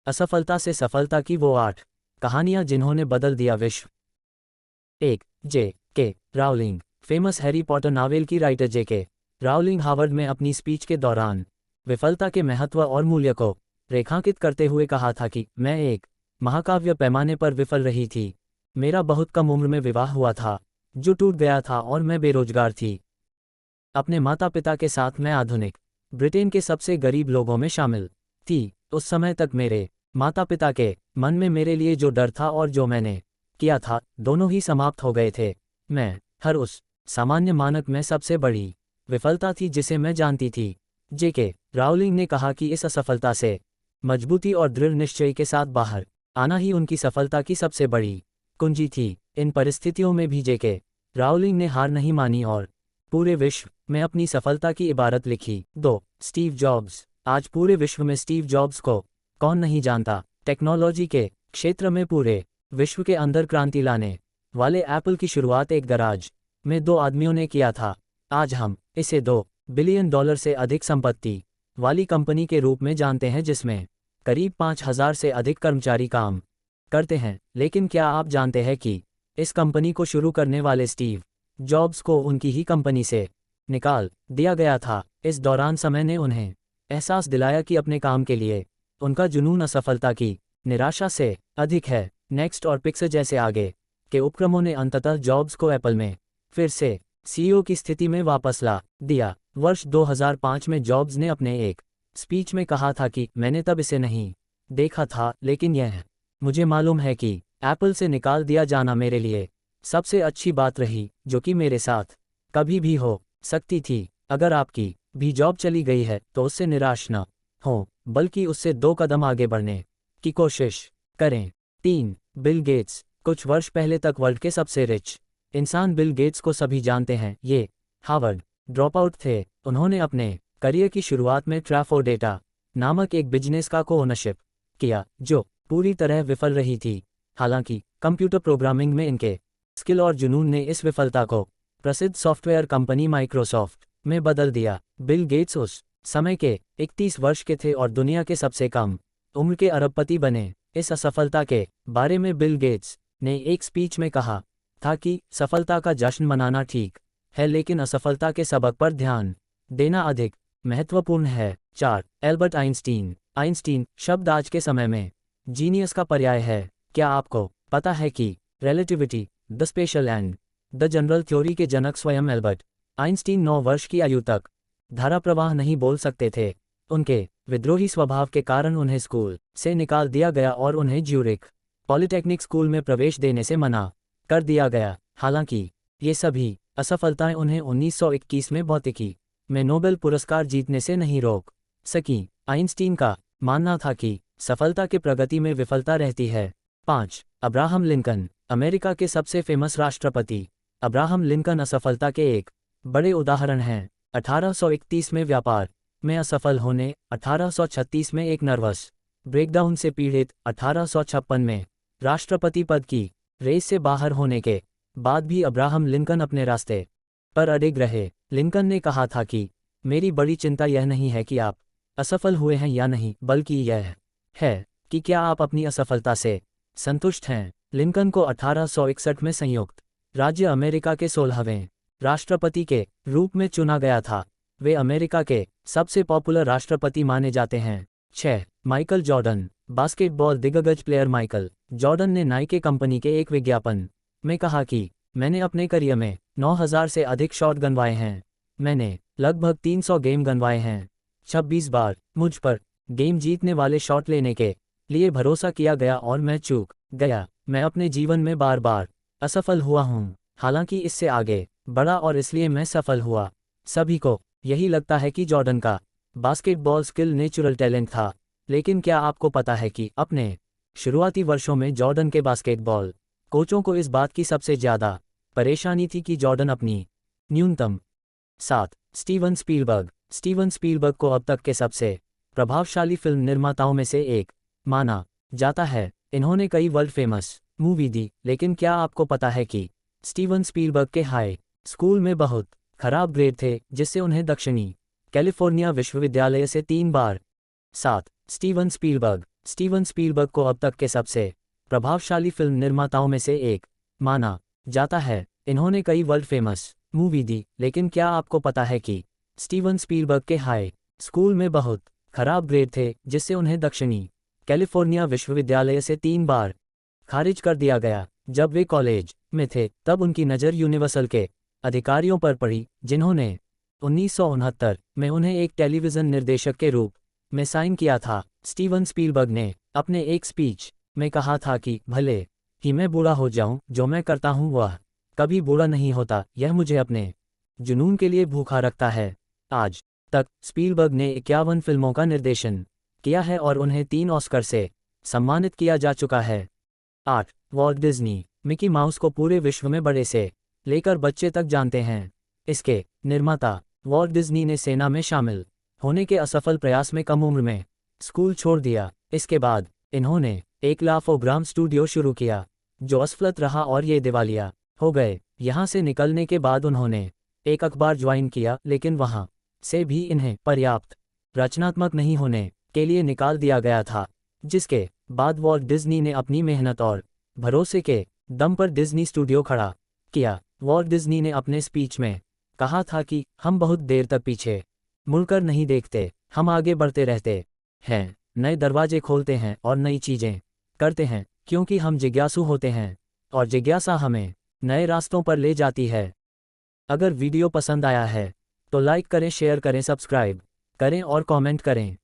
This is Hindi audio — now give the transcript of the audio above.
असफलता से सफलता की वो 8 कहानियां जिन्होंने बदल दिया विश्व। 1. J.K. Rowling. Famous Harry Potter novel की राइटर J.K. राउलिंग हार्वर्ड में अपनी स्पीच के दौरान विफलता के महत्व और मूल्य को रेखांकित करते हुए कहा था कि मैं एक महाकाव्य पैमाने पर विफल रही थी। मेरा बहुत कम उम्र में विवाह हुआ था जो टूट गया था और मैं बेरोजगार थी। अपने माता पिता के साथ मैं आधुनिक ब्रिटेन के सबसे गरीब लोगों में शामिल थी। उस समय तक मेरे माता पिता के मन में मेरे लिए जो डर था और जो मैंने किया था दोनों ही समाप्त हो गए थे। मैं हर उस सामान्य मानक में सबसे बड़ी विफलता थी जिसे मैं जानती थी। J.K. राउलिंग ने कहा कि इस असफलता से मजबूती और दृढ़ निश्चय के साथ बाहर आना ही उनकी सफलता की सबसे बड़ी कुंजी थी। इन परिस्थितियों में भी J.K. राउलिंग ने हार नहीं मानी और पूरे विश्व में अपनी सफलता की इबारत लिखी। 2. Steve jobs. आज पूरे विश्व में स्टीव जॉब्स को कौन नहीं जानता। टेक्नोलॉजी के क्षेत्र में पूरे विश्व के अंदर क्रांति लाने वाले एप्पल की शुरुआत एक गैराज में 2 आदमियों ने किया था। आज हम इसे $2 बिलियन से अधिक संपत्ति वाली कंपनी के रूप में जानते हैं जिसमें करीब 5,000 से अधिक कर्मचारी काम करते हैं। लेकिन क्या आप जानते हैं कि इस कंपनी को शुरू करने वाले स्टीव जॉब्स को उनकी ही कंपनी से निकाल दिया गया था। इस दौरान समय ने उन्हें एहसास दिलाया कि अपने काम के लिए उनका जुनून असफलता की निराशा से अधिक है। नेक्स्ट और पिक्सर जैसे आगे के उपक्रमों ने अंततः जॉब्स को एप्पल में फिर से सीईओ की स्थिति में वापस ला दिया। वर्ष 2005 में जॉब्स ने अपने एक स्पीच में कहा था कि मैंने तब इसे नहीं देखा था लेकिन यह मुझे मालूम है कि एप्पल से निकाल दिया जाना मेरे लिए सबसे अच्छी बात रही जो कि मेरे साथ कभी भी हो सकती थी। अगर आपकी भी जॉब चली गई है तो उससे निराश न हो बल्कि उससे 2 कदम आगे बढ़ने की कोशिश करें। 3. Bill Gates. कुछ वर्ष पहले तक वर्ल्ड के सबसे रिच इंसान बिल गेट्स को सभी जानते हैं। ये हार्वर्ड ड्रॉपआउट थे। उन्होंने अपने करियर की शुरुआत में ट्राफोडेटा नामक एक बिजनेस का को-ओनरशिप किया जो पूरी तरह विफल रही थी। हालांकि कंप्यूटर प्रोग्रामिंग में इनके स्किल और जुनून ने इस विफलता को प्रसिद्ध सॉफ्टवेयर कंपनी माइक्रोसॉफ्ट में बदल दिया। बिल गेट्स उस समय के 31 वर्ष के थे और दुनिया के सबसे कम उम्र के अरबपति बने। इस असफलता के बारे में बिल गेट्स ने एक स्पीच में कहा था कि सफलता का जश्न मनाना ठीक है लेकिन असफलता के सबक पर ध्यान देना अधिक महत्वपूर्ण है। 4. Albert Einstein. आइंस्टीन शब्द आज के समय में जीनियस का पर्याय है। क्या आपको पता है कि relativity, the special and the general theory के जनक स्वयं एल्बर्ट आइंस्टीन 9 वर्ष की आयु तक धारा प्रवाह नहीं बोल सकते थे। उनके विद्रोही स्वभाव के कारण उन्हें स्कूल से निकाल दिया गया और उन्हें ज्यूरिख पॉलिटेक्निक स्कूल में प्रवेश देने से मना कर दिया गया। हालांकि ये सभी असफलताएं उन्हें 1921 में भौतिकी में नोबेल पुरस्कार जीतने से नहीं रोक सकी। आइंस्टीन का मानना था कि सफलता के प्रगति में विफलता रहती है। 5. Abraham Lincoln. अमेरिका के सबसे फेमस राष्ट्रपति अब्राहम लिंकन असफलता के एक बड़े उदाहरण हैं। 1831 में व्यापार में असफल होने, 1836 में एक नर्वस ब्रेकडाउन से पीड़ित, 1856 में राष्ट्रपति पद की रेस से बाहर होने के बाद भी अब्राहम लिंकन अपने रास्ते पर अडिग रहे। लिंकन ने कहा था कि मेरी बड़ी चिंता यह नहीं है कि आप असफल हुए हैं या नहीं बल्कि यह है कि क्या आप अपनी असफलता से संतुष्ट हैं। लिंकन को 1861 में संयुक्त राज्य अमेरिका के 16वें राष्ट्रपति के रूप में चुना गया था। वे अमेरिका के सबसे पॉपुलर राष्ट्रपति माने जाते हैं। 6. Michael Jordan. बास्केटबॉल दिग्गज प्लेयर माइकल जॉर्डन ने नाइके कंपनी के एक विज्ञापन में कहा कि मैंने अपने करियर में 9,000 से अधिक शॉट गनवाए हैं। मैंने लगभग 300 गेम गनवाए हैं। 26 बार मुझ पर गेम जीतने वाले शॉट लेने के लिए भरोसा किया गया और मैं चूक गया। मैं अपने जीवन में बार बार असफल हुआ हूँ, हालांकि इससे आगे बढ़ा और इसलिए मैं सफल हुआ। सभी को यही लगता है कि जॉर्डन का बास्केटबॉल स्किल नेचुरल टैलेंट था, लेकिन क्या आपको पता है कि अपने शुरुआती वर्षों में जॉर्डन के बास्केटबॉल कोचों को इस बात की सबसे ज़्यादा परेशानी थी कि जॉर्डन अपनी न्यूनतम 7. Steven Spielberg. स्टीवन स्पीलबर्ग को अब तक के सबसे प्रभावशाली फिल्म निर्माताओं में से एक माना जाता है। इन्होंने कई वर्ल्ड फेमस मूवी दी, लेकिन क्या आपको पता है कि स्टीवन स्पीलबर्ग के हाई स्कूल में बहुत खराब ग्रेड थे जिससे उन्हें दक्षिणी कैलिफोर्निया विश्वविद्यालय से 3 बार 7. Steven Spielberg. स्टीवन स्पीलबर्ग को अब तक के सबसे प्रभावशाली फिल्म निर्माताओं में से एक माना जाता है। इन्होंने कई वर्ल्ड फेमस मूवी दी, लेकिन क्या आपको पता है कि स्टीवन स्पीलबर्ग के हाई स्कूल में बहुत खराब ग्रेड थे, जिससे उन्हें दक्षिणी कैलिफोर्निया विश्वविद्यालय से 3 बार खारिज कर दिया गया। जब वे कॉलेज में थे तब उनकी नज़र यूनिवर्सल के अधिकारियों पर पड़ी, जिन्होंने 1969 में उन्हें एक टेलीविज़न निर्देशक के रूप में साइन किया था। स्टीवन स्पीलबर्ग ने अपने एक स्पीच में कहा था कि भले ही मैं बूढ़ा हो जाऊं, जो मैं करता हूं वह कभी बुरा नहीं होता, यह मुझे अपने जुनून के लिए भूखा रखता है। आज तक स्पीलबर्ग ने 51 फिल्मों का निर्देशन किया है और उन्हें 3 ऑस्कर से सम्मानित किया जा चुका है। 8. वॉल्ट डिज्नी मिकी माउस को पूरे विश्व में बड़े से लेकर बच्चे तक जानते हैं। इसके निर्माता वॉल्ट डिज्नी ने सेना में शामिल होने के असफल प्रयास में कम उम्र में स्कूल छोड़ दिया। इसके बाद इन्होंने एक लाफोग्राम स्टूडियो शुरू किया, जो असफल रहा और ये दिवालिया हो गए। यहाँ से निकलने के बाद उन्होंने एक अखबार ज्वाइन किया, लेकिन वहाँ से भी इन्हें पर्याप्त रचनात्मक नहीं होने के लिए निकाल दिया गया था, जिसके बाद वॉल्ट डिज्नी ने अपनी मेहनत और भरोसे के दम पर डिज्नी स्टूडियो खड़ा किया। वॉल्ट डिज्नी ने अपने स्पीच में कहा था कि हम बहुत देर तक पीछे मुड़कर नहीं देखते, हम आगे बढ़ते रहते हैं, नए दरवाजे खोलते हैं और नई चीज़ें करते हैं, क्योंकि हम जिज्ञासु होते हैं और जिज्ञासा हमें नए रास्तों पर ले जाती है। अगर वीडियो पसंद आया है तो लाइक करें, शेयर करें, सब्सक्राइब करें और कमेंट करें।